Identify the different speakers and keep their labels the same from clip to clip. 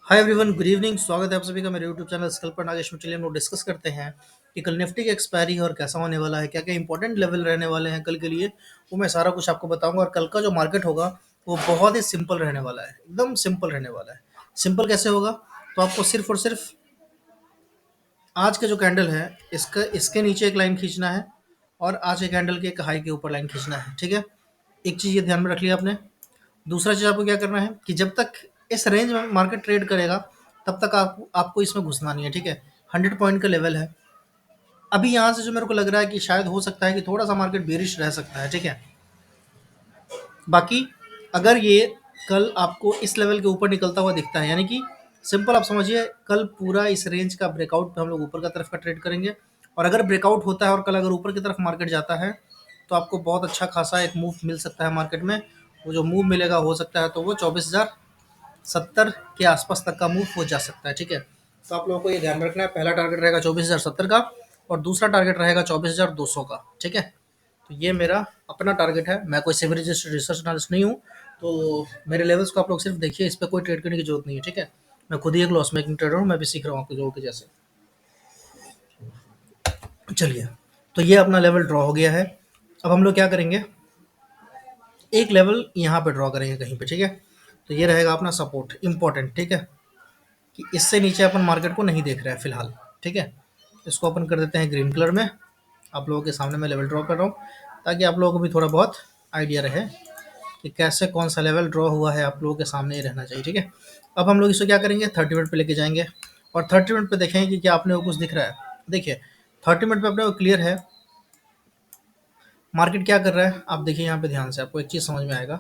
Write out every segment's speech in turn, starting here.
Speaker 1: Hi everyone, good evening. स्वागत है आप सभी का मेरे यूट्यूब चैनल स्कल पर नागेश में। चलिए हम लोग डिस्कस करते हैं कि कल निफ्टी की एक्सपायरी है और कैसा होने वाला है, क्या क्या इंपॉर्टेंट लेवल रहने वाले हैं कल के लिए। वो मैं सारा कुछ आपको बताऊंगा। और कल का जो मार्केट होगा वो बहुत ही सिंपल रहने वाला है, एकदम सिंपल रहने वाला है। सिंपल कैसे होगा? तो आपको सिर्फ और सिर्फ आज का जो कैंडल है इसका इसके नीचे एक लाइन खींचना है और आज के कैंडल के एक हाई के ऊपर लाइन खींचना है। ठीक है, एक चीज़ ये ध्यान में रख लिया आपने। दूसरा चीज़ आपको क्या करना है कि जब तक इस रेंज में मार्केट ट्रेड करेगा तब तक आपको इसमें घुसना नहीं है। ठीक है, 100 पॉइंट का लेवल है। अभी यहाँ से जो मेरे को लग रहा है कि शायद हो सकता है कि थोड़ा सा मार्केट बेरिश रह सकता है। ठीक है, बाकी अगर ये कल आपको इस लेवल के ऊपर निकलता हुआ दिखता है, यानी कि सिंपल आप समझिए कल पूरा इस रेंज का ब्रेकआउट पे हम लोग ऊपर का तरफ का ट्रेड करेंगे। और अगर ब्रेकआउट होता है और कल अगर ऊपर की तरफ मार्केट जाता है तो आपको बहुत अच्छा खासा एक मूव मिल सकता है मार्केट में। वो जो मूव मिलेगा हो सकता है तो वो 24,070 के आसपास तक का मूव हो जा सकता है। ठीक है, तो आप लोगों को ये ध्यान रखना है, पहला टारगेट रहेगा 24,070 का और दूसरा टारगेट रहेगा 24,200 का। ठीक है, तो ये मेरा अपना टारगेट है। मैं कोई सिविल रजिस्टर्ड रिसर्च एनालिस्ट नहीं हूँ, तो मेरे लेवल्स को आप लोग सिर्फ देखिए, इस पर कोई ट्रेड करने की जरूरत नहीं है। ठीक है, मैं खुद ही एक लॉस मेकिंग ट्रेडर हूँ, मैं भी सीख रहा हूँ आपके लोगों के जैसे। चलिए, तो ये अपना लेवल ड्रॉ हो गया है। अब हम लोग क्या करेंगे, एक लेवल यहाँ पे ड्रॉ करेंगे कहीं पे। ठीक है, तो ये रहेगा अपना सपोर्ट इंपॉर्टेंट। ठीक है, कि इससे नीचे अपन मार्केट को नहीं देख रहे हैं फिलहाल। ठीक है, इसको अपन कर देते हैं ग्रीन कलर में। आप लोगों के सामने मैं लेवल ड्रॉ कर रहा हूँ ताकि आप लोगों को भी थोड़ा बहुत आइडिया रहे कि कैसे कौन सा लेवल ड्रॉ हुआ है, आप लोगों के सामने ही रहना चाहिए। ठीक है, अब हम लोग इसको क्या करेंगे, 30 मिनट पे लेके जाएंगे और 30 मिनट पे देखेंगे कि क्या अपने को कुछ दिख रहा है। देखिए, 30 मिनट पे अपने को क्लियर है मार्केट क्या कर रहा है। आप देखिए यहाँ पे ध्यान से, आपको एक चीज़ समझ में आएगा।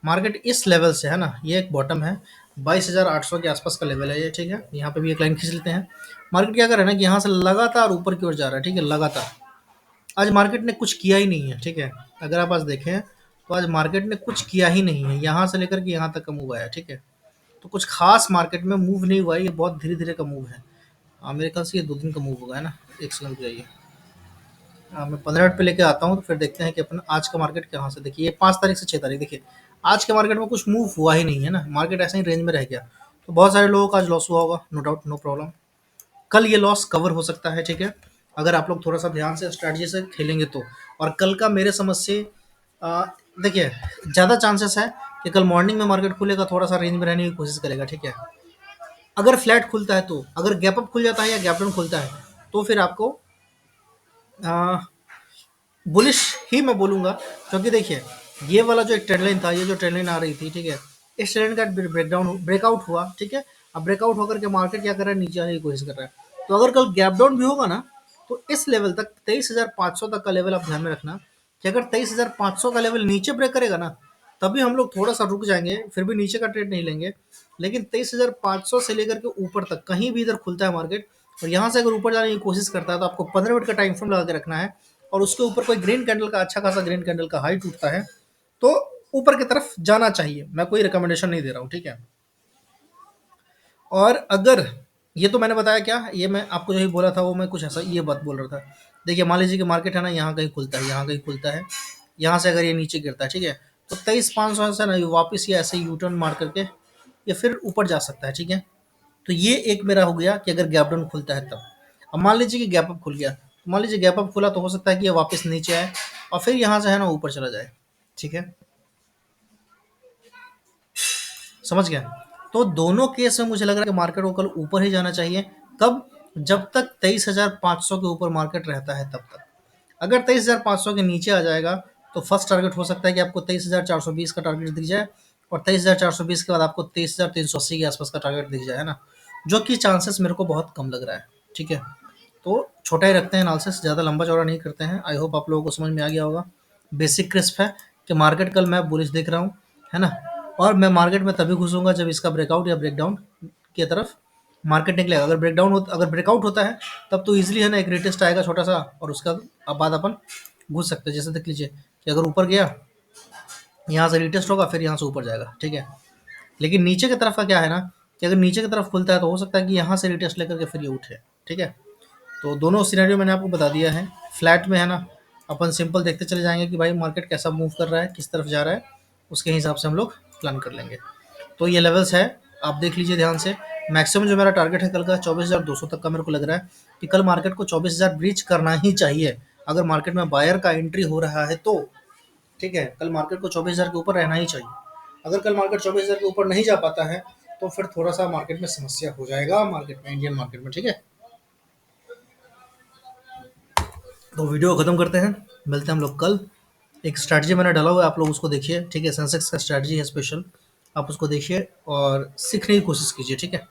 Speaker 1: मार्केट इस लेवल से है ना, ये एक बॉटम है, 22,800 के आसपास का लेवल है ये। ठीक है, यहाँ पे भी एक लाइन खींच लेते हैं। मार्केट क्या कर रहा है ना कि यहाँ से लगातार ऊपर की ओर जा रहा है। ठीक है, लगातार आज मार्केट ने कुछ किया ही नहीं है। ठीक है, अगर आप आज देखें तो आज मार्केट ने कुछ किया ही नहीं है, यहाँ से लेकर के यहाँ तक का मूव आया। ठीक है, तो कुछ खास मार्केट में मूव नहीं हुआ है, ये बहुत धीरे धीरे का मूव है। मेरे ख्याल से ये 2 दिन का मूव होगा, है ना। एक सेकंड जाइए, मैं 15 मिनट पे लेके आता हूँ तो फिर देखते हैं कि अपन आज का मार्केट कहाँ से। देखिए, 5 तारीख से 6 तारीख, देखिए आज के मार्केट में कुछ मूव हुआ ही नहीं है ना, मार्केट ऐसे ही रेंज में रह गया। तो बहुत सारे लोगों का आज लॉस हुआ होगा, नो डाउट, नो प्रॉब्लम। कल ये लॉस कवर हो सकता है। ठीक है, अगर आप लोग थोड़ा सा ध्यान से स्ट्रैटेजी से खेलेंगे तो। और कल का मेरे समझ से अ, देखिए, ज़्यादा चांसेस है कि कल मॉर्निंग में मार्केट खुलेगा, थोड़ा सा रेंज में रहने की कोशिश करेगा। ठीक है, अगर फ्लैट खुलता है तो, अगर गैप अप खुल जाता है या गैप डाउन खुलता है तो फिर आपको बुलिश ही मैं बोलूँगा। क्योंकि देखिए, ये वाला जो एक ट्रेंड लाइन था, ये जो ट्रेंड लाइन आ रही थी, ठीक है, इस ट्रेंड का ब्रेकआउट हुआ। ठीक है, अब ब्रेकआउट होकर के मार्केट क्या कर रहा है, नीचे आने की कोशिश कर रहा है। तो अगर कल गैप डाउन भी होगा ना तो इस लेवल तक 23,500 तक का लेवल आप ध्यान में रखना कि अगर 23,500 का लेवल नीचे ब्रेक करेगा ना तभी हम लोग थोड़ा सा रुक जाएंगे, फिर भी नीचे का ट्रेड नहीं लेंगे। लेकिन 23,500 से लेकर के ऊपर तक कहीं भी इधर खुलता है मार्केट और यहाँ से अगर ऊपर जाने की कोशिश करता है तो आपको 15 मिनट का टाइम फ्रेम लगा के रखना है। और उसके ऊपर कोई ग्रीन कैंडल का, अच्छा खासा ग्रीन कैंडल का हाई टूटता है तो ऊपर की तरफ जाना चाहिए। मैं कोई रिकमेंडेशन नहीं दे रहा हूँ। ठीक है, और अगर ये तो मैंने बताया, क्या ये मैं आपको जो ही बोला था वो मैं कुछ ऐसा ये बात बोल रहा था। देखिए, मान लीजिए कि मार्केट है ना, यहाँ कहीं खुलता है, यहाँ कहीं खुलता है, यहाँ से अगर ये नीचे गिरता है, ठीक है, तो 23,500 से ना वापस ये ऐसे यू टर्न मार करके ये फिर ऊपर जा सकता है। ठीक है, तो ये एक मेरा हो गया कि अगर गैप डाउन खुलता है तब। अब मान लीजिए कि गैप अप खुल गया, तो मान लीजिए गैप अप खुला तो हो सकता है कि ये वापस नीचे आए और फिर यहाँ से है ना ऊपर चला जाए। ठीक है, समझ गया। तो दोनों केस में मुझे लग रहा है कि मार्केट को कल ऊपर ही जाना चाहिए। कब? जब तक 23,500 के ऊपर मार्केट रहता है तब तक। अगर 23,500 के नीचे आ जाएगा तो फर्स्ट टारगेट हो सकता है कि आपको 23,420 का टारगेट दिख जाए और 23,420 के बाद आपको 23,380 के आसपास का टारगेट दिख जाए, है ना, जो कि चांसेस मेरे को बहुत कम लग रहा है। ठीक है, तो छोटा ही रखते हैं एनालिसिस, ज़्यादा लंबा चौड़ा नहीं करते हैं। आई होप आप लोगों को समझ में आ गया होगा। बेसिक क्रिस्प है कि मार्केट कल मैं बुलिश देख रहा हूँ, है ना। और मैं मार्केट में तभी घुसूंगा जब इसका ब्रेकआउट या ब्रेकडाउन की तरफ मार्केट निकलेगा। अगर ब्रेकआउट होता है तब तो ईजिली है ना एक रिटेस्ट आएगा छोटा सा और उसका बाद अपन घुस सकते हैं। जैसे देख लीजिए कि अगर ऊपर गया, यहाँ से रिटेस्ट होगा, फिर यहाँ से ऊपर जाएगा। ठीक है, लेकिन नीचे की तरफ का क्या है ना कि अगर नीचे की तरफ खुलता है तो हो सकता है कि यहाँ से रिटेस्ट लेकर के फिर ये उठे। ठीक है, तो दोनों सिनेरियो मैंने आपको बता दिया है। फ्लैट में है ना, अपन सिंपल देखते चले जाएंगे कि भाई मार्केट कैसा मूव कर रहा है, किस तरफ जा रहा है, उसके हिसाब से हम लोग प्लान कर लेंगे। तो ये लेवल्स है आप देख लीजिए ध्यान से। मैक्सिमम जो मेरा टारगेट है कल का 24,200 तक का मेरे को लग रहा है कि कल मार्केट को 24,000 ब्रीच करना ही चाहिए। अगर मार्केट में बायर का एंट्री हो रहा है तो ठीक है, कल मार्केट को 24,000 के ऊपर रहना ही चाहिए। अगर कल मार्केट 24,000 के ऊपर नहीं जा पाता है तो फिर थोड़ा सा मार्केट में समस्या हो जाएगा, मार्केट में, इंडियन मार्केट में, ठीक है। तो वीडियो को खत्म करते हैं, मिलते हैं हम लोग कल। एक स्ट्रैटेजी मैंने डाला हुआ है, आप लोग उसको देखिए, ठीक है। सेंसेक्स का स्ट्रैटेजी है स्पेशल, आप उसको देखिए और सीखने की कोशिश कीजिए, ठीक है।